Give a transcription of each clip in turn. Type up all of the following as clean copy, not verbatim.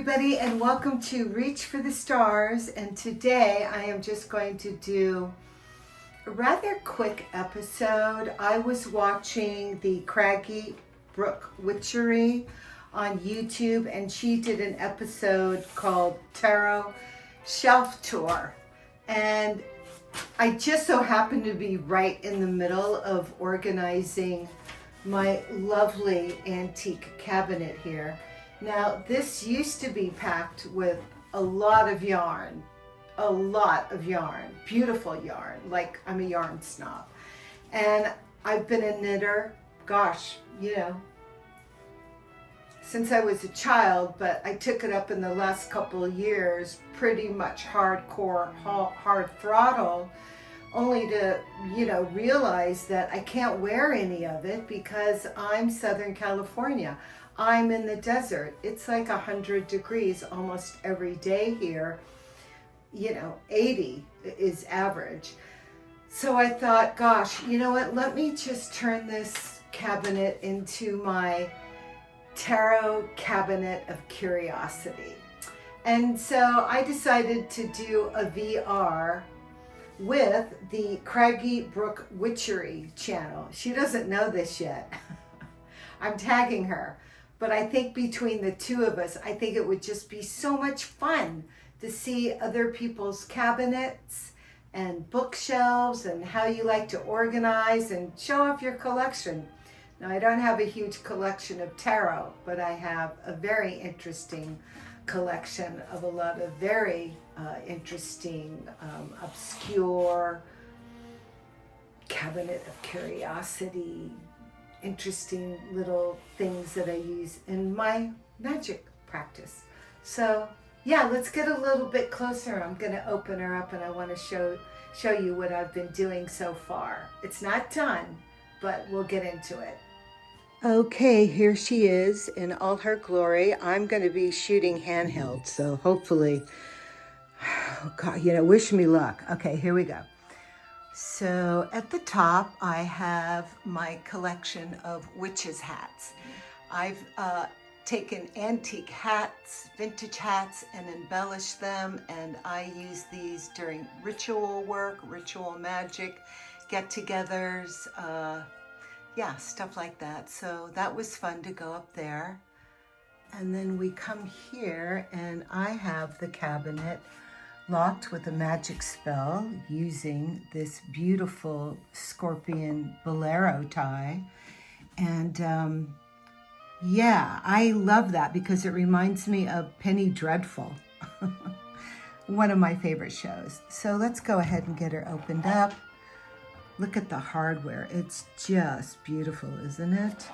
everybody, and welcome to Reach for the Stars. And today I am just going to do a rather quick episode. I was watching the Craggy Brooke Witchery on YouTube, and she did an episode called Tarot Shelf Tour. And I just so happened to be right in the middle of organizing my lovely antique cabinet here. Now, this used to be packed with a lot of yarn, beautiful yarn, like I'm a yarn snob. And I've been a knitter, gosh, since I was a child, but I took it up in the last couple of years, pretty much hardcore, hard throttle, only to, realize that I can't wear any of it because I'm Southern California. I'm in the desert. It's like 100 degrees almost every day here. 80 is average. So I thought, gosh, you know what? Let me just turn this cabinet into my tarot cabinet of curiosity. And so I decided to do a VR with the Craggy Brooke Witchery channel. She doesn't know this yet. I'm tagging her. But I think between the two of us, I think it would just be so much fun to see other people's cabinets and bookshelves and how you like to organize and show off your collection. Now, I don't have a huge collection of tarot, but I have a very interesting collection of a lot of very interesting, obscure cabinet of curiosity, interesting little things that I use in my magic practice. So yeah, let's get a little bit closer. I'm going to open her up and I want to show you what I've been doing so far. It's not done, but we'll get into it. Okay, here she is in all her glory. I'm going to be shooting handheld, so hopefully, oh God, wish me luck. Okay, here we go. So at the top, I have my collection of witches' hats. I've taken antique hats, vintage hats, and embellished them, and I use these during ritual work, ritual magic, get-togethers, stuff like that. So that was fun to go up there. And then we come here, and I have the cabinet locked with a magic spell using this beautiful scorpion bolero tie. And I love that because it reminds me of Penny Dreadful, one of my favorite shows. So let's go ahead and get her opened up. Look at the hardware. It's just beautiful, isn't it?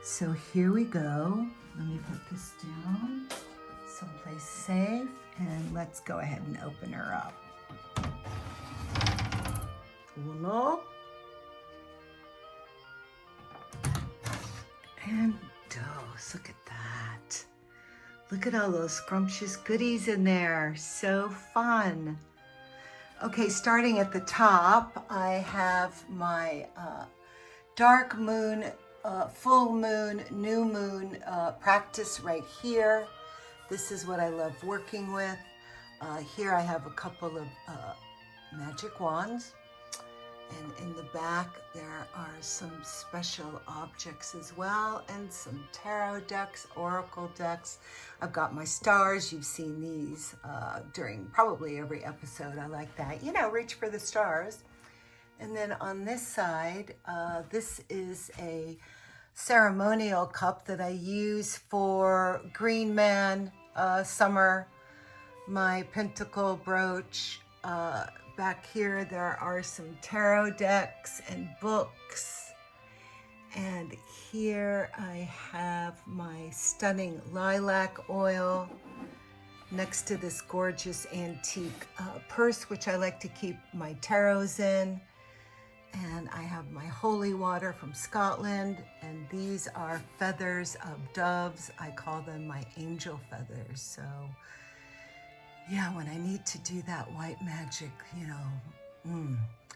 So here we go. Let me put this down someplace safe. And let's go ahead and open her up. Uno. And dos. Look at that. Look at all those scrumptious goodies in there. So fun. Okay, starting at the top, I have my dark moon, full moon, new moon practice right here. This is what I love working with. Here I have a couple of magic wands. And in the back, there are some special objects as well, and some tarot decks, oracle decks. I've got my stars. You've seen these during probably every episode. I like that. Reach for the stars. And then on this side, this is a ceremonial cup that I use for Green Man, summer, my pentacle brooch. Back here there are some tarot decks and books, and here I have my stunning lilac oil next to this gorgeous antique purse, which I like to keep my tarots in. And I have my holy water from Scotland, and these are feathers of doves. I call them my angel feathers. So yeah, when I need to do that white magic,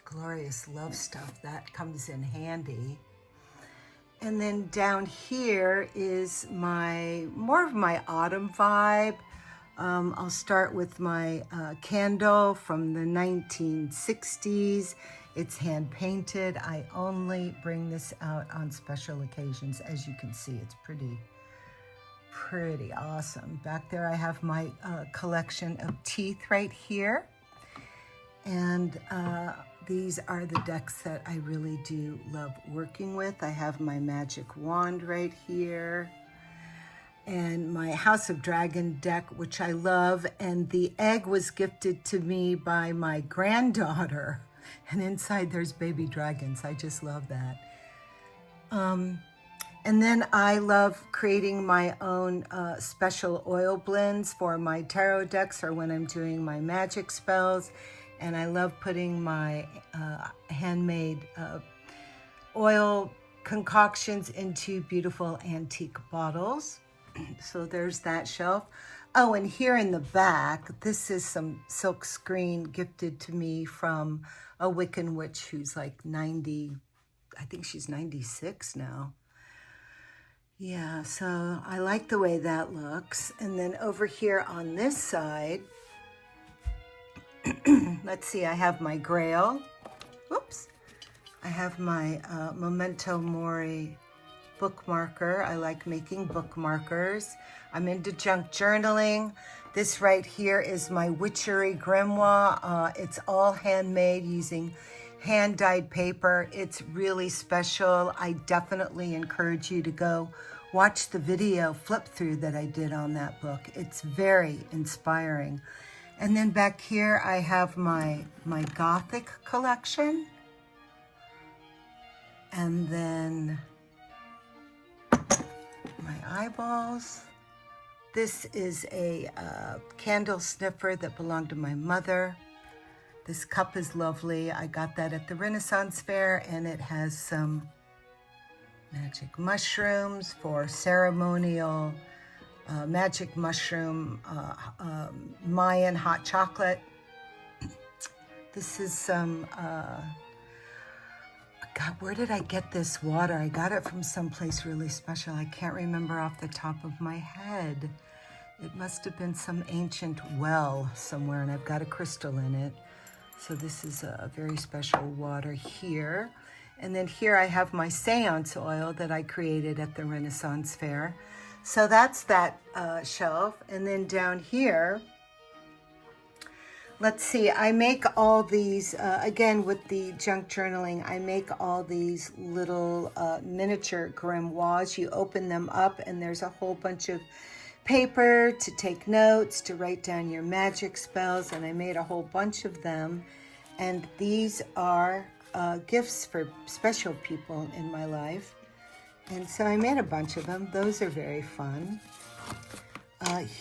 glorious love stuff, that comes in handy. And then down here is more of my autumn vibe. I'll start with my candle from the 1960s. It's hand painted. I only bring this out on special occasions. As you can see, it's pretty awesome. Back there I have my collection of teeth right here. And these are the decks that I really do love working with. I have my magic wand right here and my House of Dragon deck, which I love. And the egg was gifted to me by my granddaughter. And inside there's baby dragons. I just love that. And then I love creating my own special oil blends for my tarot decks or when I'm doing my magic spells. And I love putting my handmade oil concoctions into beautiful antique bottles. So there's that shelf. Oh, and here in the back, this is some silk screen gifted to me from a Wiccan witch who's like 90, I think she's 96 now. Yeah, so I like the way that looks. And then over here on this side, let's see, I have my Grail. Whoops. I have my Memento Mori bookmarker. I like making bookmarkers. I'm into junk journaling. This right here is my Witchery Grimoire. It's all handmade using hand-dyed paper. It's really special. I definitely encourage you to go watch the video flip through that I did on that book. It's very inspiring. And then back here I have my Gothic collection. And then my eyeballs. This is a candle sniffer that belonged to my mother. This cup is lovely. I got that at the Renaissance Fair, and it has some magic mushrooms for ceremonial magic mushroom Mayan hot chocolate. This is some, God, where did I get this water? I got it from someplace really special. I can't remember off the top of my head. It must have been some ancient well somewhere, and I've got a crystal in it. So this is a very special water here. And then here I have my seance oil that I created at the Renaissance Fair. So that's that shelf. And then down here, let's see, I make all these, again with the junk journaling, I make all these little miniature grimoires. You open them up and there's a whole bunch of paper to take notes, to write down your magic spells, and I made a whole bunch of them. And these are gifts for special people in my life. And so I made a bunch of them. Those are very fun.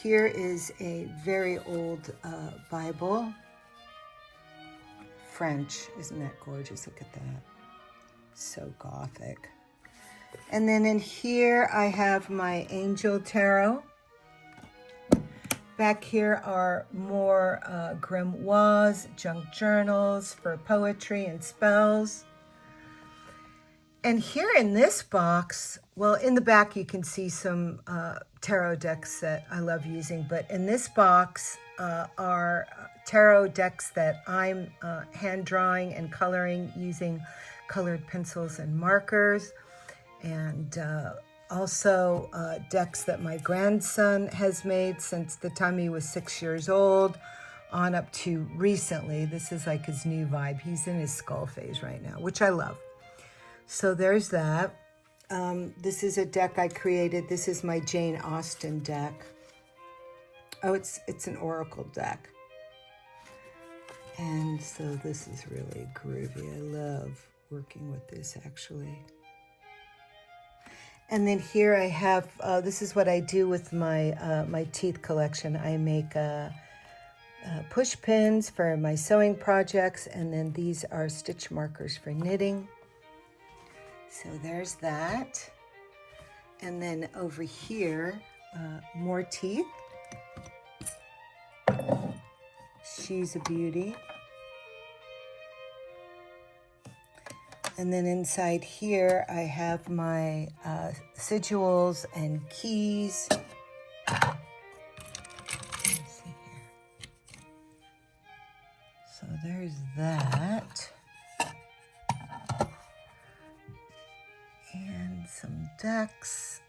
Here is a very old Bible. French. Isn't that gorgeous? Look at that. So Gothic. And then in here I have my Angel Tarot. Back here are more grimoires, junk journals for poetry and spells. And here in this box, well, in the back you can see some tarot decks that I love using, but in this box are tarot decks that I'm hand drawing and coloring using colored pencils and markers, and also decks that my grandson has made since the time he was 6 years old on up to recently. This is like his new vibe. He's in his skull phase right now, which I love. So there's that. This is a deck I created. This is my Jane Austen deck. Oh, it's an oracle deck. And so this is really groovy. I love working with this, actually. And then here I have, this is what I do with my my teeth collection. I make push pins for my sewing projects, and then these are stitch markers for knitting. So there's that. And then over here, more teeth. She's a beauty. And then inside here, I have my sigils and keys. Let me see here. So there's that. And some decks.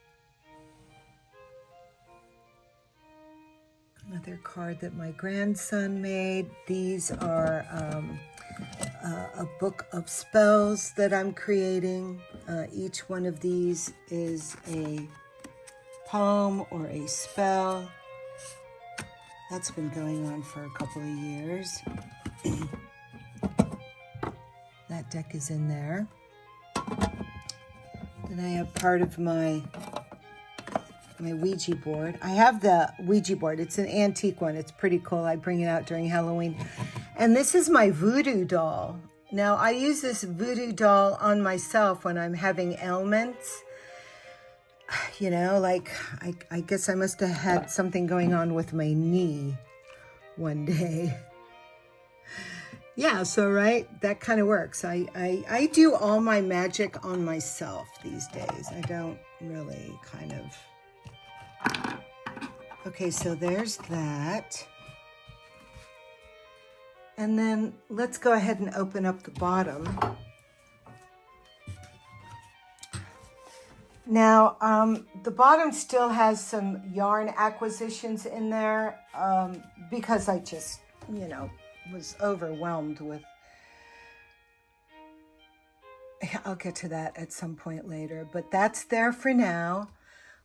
Another card that my grandson made. These are a book of spells that I'm creating. Each one of these is a poem or a spell. That's been going on for a couple of years. That deck is in there. Then I have part of my Ouija board. I have the Ouija board. It's an antique one. It's pretty cool. I bring it out during Halloween. And this is my voodoo doll. Now, I use this voodoo doll on myself when I'm having ailments. You know, like, I guess I must have had something going on with my knee one day. Yeah, so, right, that kind of works. I do all my magic on myself these days. I don't really kind of... Okay, so there's that. And then let's go ahead and open up the bottom. Now, the bottom still has some yarn acquisitions in there because I just, you know, was overwhelmed with... I'll get to that at some point later, but that's there for now.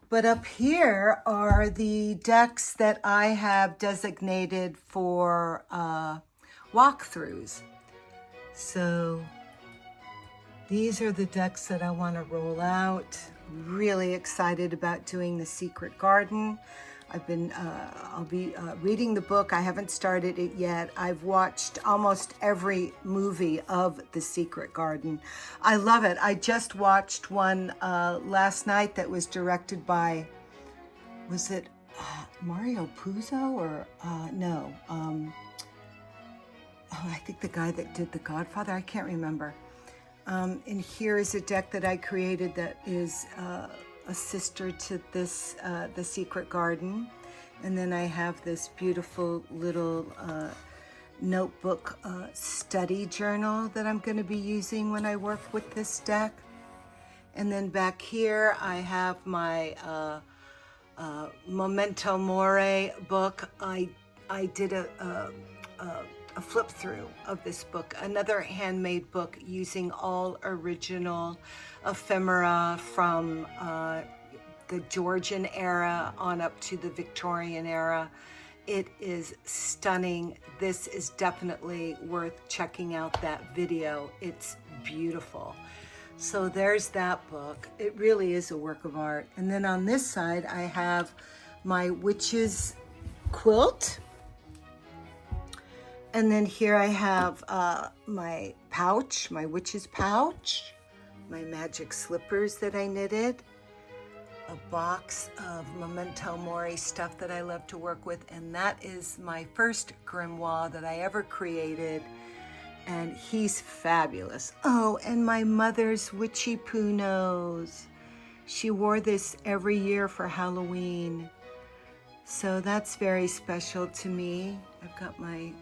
But up here are the decks that I have designated for walkthroughs. So these are the decks that I want to roll out. Really excited about doing The Secret Garden. I'll be reading the book. I haven't started it yet. I've watched almost every movie of The Secret Garden. I love it. I just watched one last night that was directed by, was it Mario Puzo or no? I think the guy that did The Godfather. I can't remember. And here is a deck that I created that is a sister to this, The Secret Garden. And then I have this beautiful little notebook study journal that I'm going to be using when I work with this deck. And then back here I have my Memento Mori book. I did a flip through of this book, another handmade book using all original ephemera from the Georgian era on up to the Victorian era. It is stunning. This is definitely worth checking out that video. It's beautiful. So there's that book. It really is a work of art. And then on this side, I have my witch's quilt. And then here I have my pouch, my witch's pouch, my magic slippers that I knitted, a box of Memento Mori stuff that I love to work with, and that is my first grimoire that I ever created, and he's fabulous. Oh, and my mother's witchy poo nose. She wore this every year for Halloween. So that's very special to me. I've got my,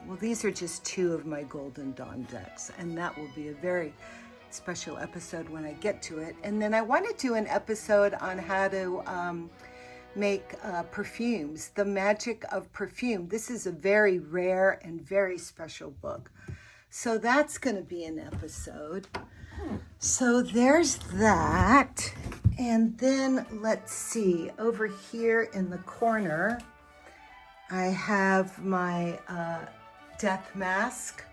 well, these are just two of my Golden Dawn decks, and that will be a very special episode when I get to it. And then I want to do an episode on how to make perfumes, the magic of perfume. This is a very rare and very special book. So that's going to be an episode. So there's that. And then let's see, over here in the corner, I have my death mask.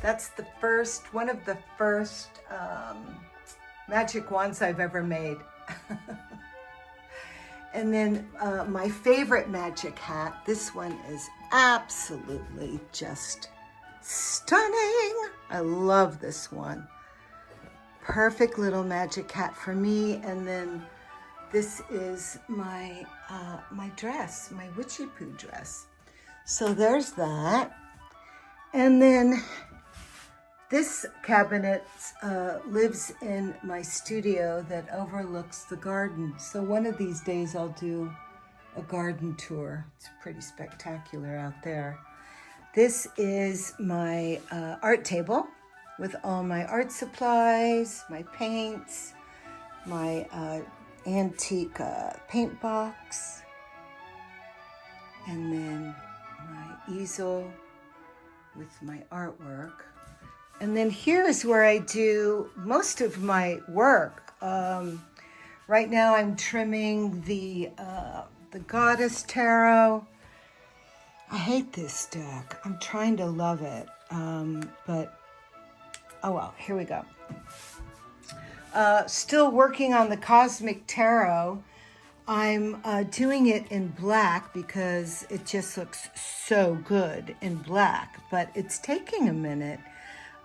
That's the first, one of the first magic wands I've ever made. And then my favorite magic hat, this one is absolutely just stunning. I love this one. Perfect little magic hat for me. And then this is my my dress, my witchy poo dress. So there's that. And then This cabinet lives in my studio that overlooks the garden. So one of these days I'll do a garden tour. It's pretty spectacular out there. This is my art table with all my art supplies, my paints, my antique paint box, and then my easel with my artwork. And then here is where I do most of my work. Right now I'm trimming the Goddess Tarot. I hate this deck. I'm trying to love it, but oh well, here we go. Still working on the Cosmic Tarot. I'm doing it in black because it just looks so good in black, but it's taking a minute.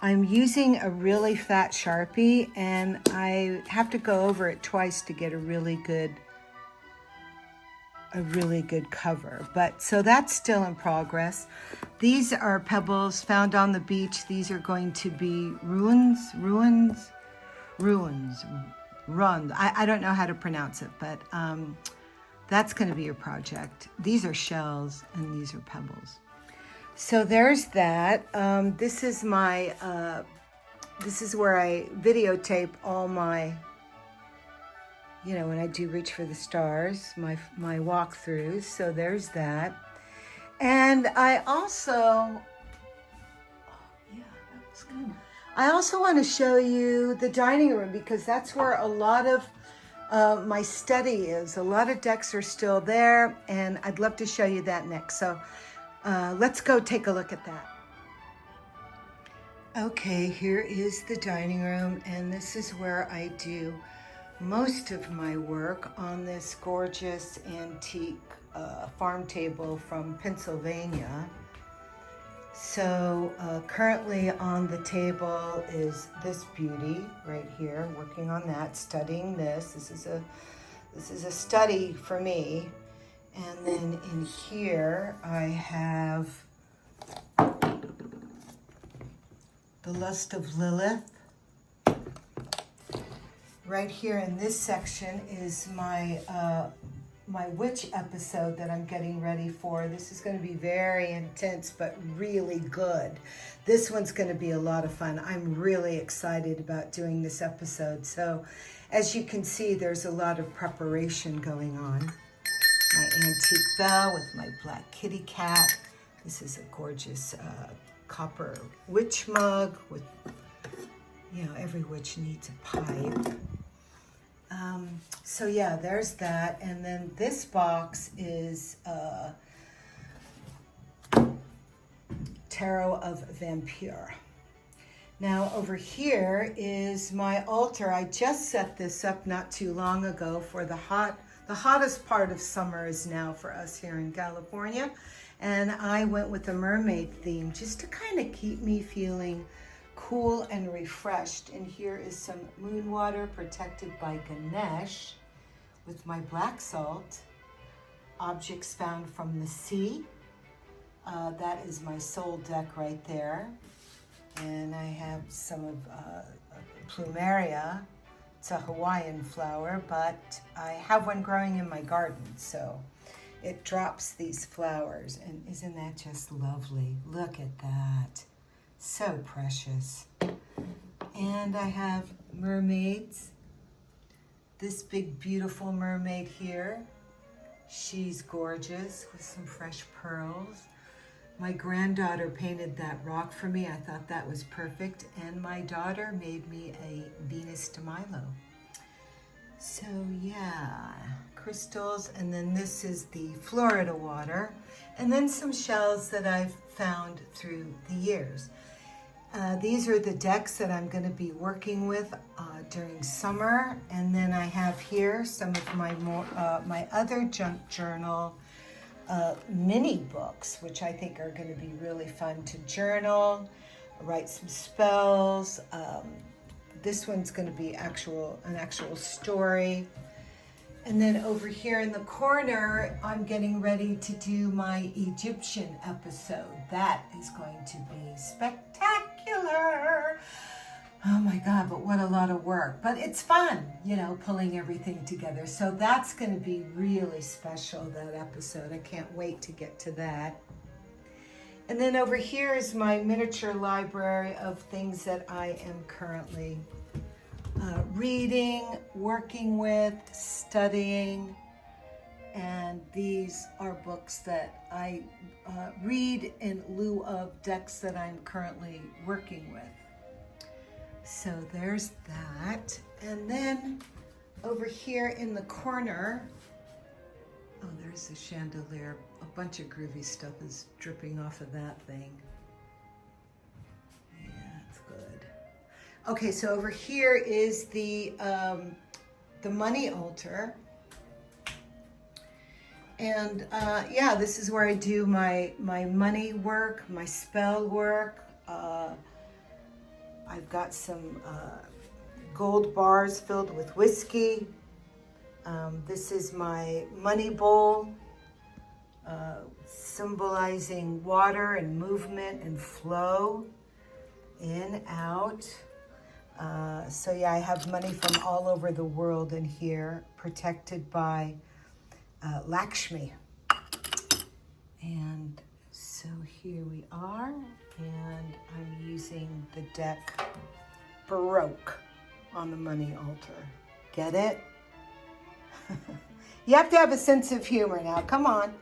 I'm using a really fat Sharpie, and I have to go over it twice to get a really good cover. But so that's still in progress. These are pebbles found on the beach. These are going to be ruins. I don't know how to pronounce it, but that's going to be a project. These are shells and these are pebbles. So there's that. This is my, this is where I videotape all my, you know, when I do Reach for the Stars, my walkthroughs. So there's that. And I also, that was good. I also want to show you the dining room because that's where a lot of my study is. A lot of decks are still there, and I'd love to show you that next. So let's go take a look at that. Okay, here is the dining room, and this is where I do most of my work on this gorgeous antique farm table from Pennsylvania. So currently on the table is this beauty right here, working on that, studying this. This is a study for me. And then in here I have The Lust of Lilith. Right here in this section is my my witch episode that I'm getting ready for. This is going to be very intense, but really good. This one's going to be a lot of fun. I'm really excited about doing this episode. So as you can see, there's a lot of preparation going on. My antique bell with my black kitty cat. This is a gorgeous copper witch mug with, you know, every witch needs a pipe. So yeah, there's that. And then this box is Tarot of Vampire. Now over here is my altar. I just set this up not too long ago for the hottest part of summer is now for us here in California. And I went with a mermaid theme just to kind of keep me feeling cool and refreshed. And here is some moon water protected by Ganesh with my black salt, objects found from the sea. That is my soul deck right there. And I have some of plumeria. It's a Hawaiian flower, but I have one growing in my garden, so it drops these flowers. And isn't that just lovely? Look at that. So precious. And I have mermaids. This big, beautiful mermaid here. She's gorgeous with some fresh pearls. My granddaughter painted that rock for me. I thought that was perfect. And my daughter made me a Venus de Milo. So yeah, crystals. And then this is the Florida water. And then some shells that I've found through the years. These are the decks that I'm going to be working with during summer. And then I have here some of my my other junk journal mini books, which I think are going to be really fun to journal, write some spells. This one's going to be an actual story. And then over here in the corner, I'm getting ready to do my Egyptian episode. That is going to be spectacular. color. Oh my God, but what a lot of work. But it's fun, you know, pulling everything together. So that's going to be really special, that episode. I can't wait to get to that. And then over here is my miniature library of things that I am currently reading, working with, studying. And these are books that I read in lieu of decks that I'm currently working with. So there's that. And then over here in the corner, oh, there's the chandelier. A bunch of groovy stuff is dripping off of that thing. Yeah, it's good. Okay, so over here is the money altar. And yeah, this is where I do my money work, my spell work. I've got some gold bars filled with whiskey. This is my money bowl, symbolizing water and movement and flow, in, out. So yeah, I have money from all over the world in here, protected by Lakshmi. And so here we are, and I'm using the deck Baroque on the money altar. Get it? You have to have a sense of humor now, come on.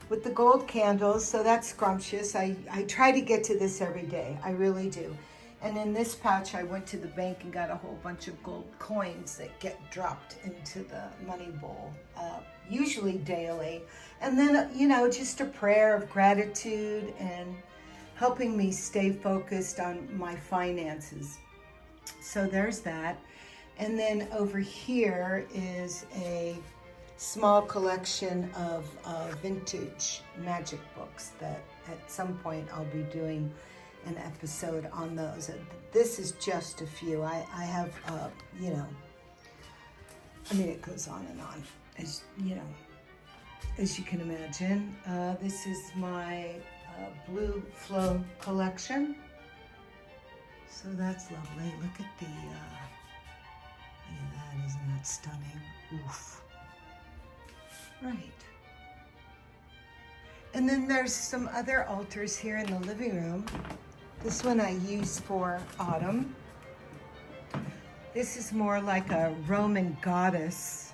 With the gold candles, so that's scrumptious. I try to get to this every day, I really do. And in this pouch, I went to the bank and got a whole bunch of gold coins that get dropped into the money bowl, usually daily. And then, you know, just a prayer of gratitude and helping me stay focused on my finances. So there's that. And then over here is a small collection of vintage magic books that at some point I'll be doing an episode on those. This is just a few. I have, you know, I mean, it goes on and on, as you know, as you can imagine. This is my blue flow collection. So that's lovely. Look at the, look at that, isn't that stunning? Oof. Right. And then there's some other altars here in the living room. This one I use for autumn. This is more like a Roman goddess,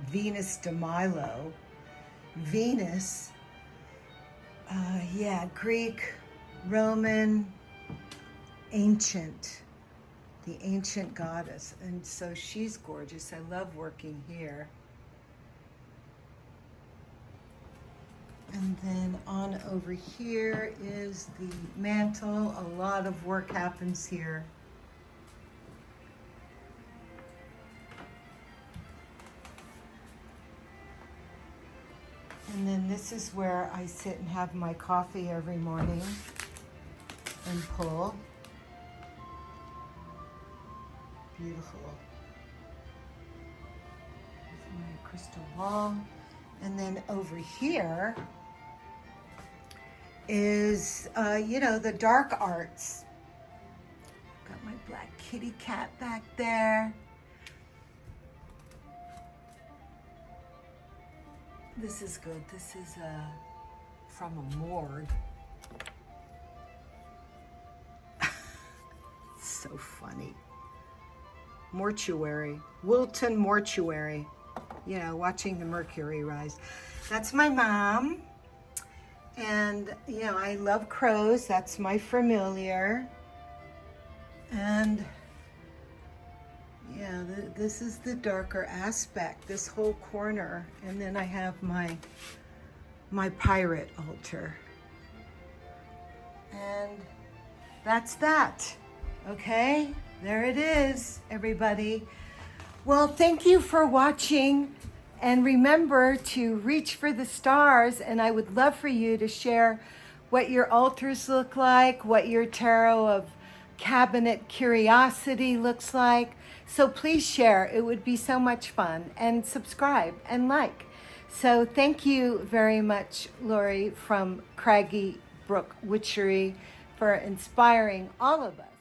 Venus de Milo. Venus, yeah, Greek, Roman, ancient, the ancient goddess. And so she's gorgeous. I love working here. And then on over here is the mantle. A lot of work happens here. And then this is where I sit and have my coffee every morning and pull. Beautiful. Here's my crystal ball. And then over here is, you know, the dark arts. Got my black kitty cat back there. This is good. This is from a morgue. So funny. Mortuary. Wilton Mortuary. You know, watching the mercury rise. That's my mom. And, you know, I love crows. That's my familiar. And, yeah, this is the darker aspect, this whole corner. And then I have my pirate altar. And that's that. Okay? There it is, everybody. Well, thank you for watching, and remember to reach for the stars, and I would love for you to share what your altars look like, what your tarot of cabinet curiosity looks like. So please share. It would be so much fun, and subscribe and like. So thank you very much, Lori from Craggy Brook Witchery. for inspiring all of us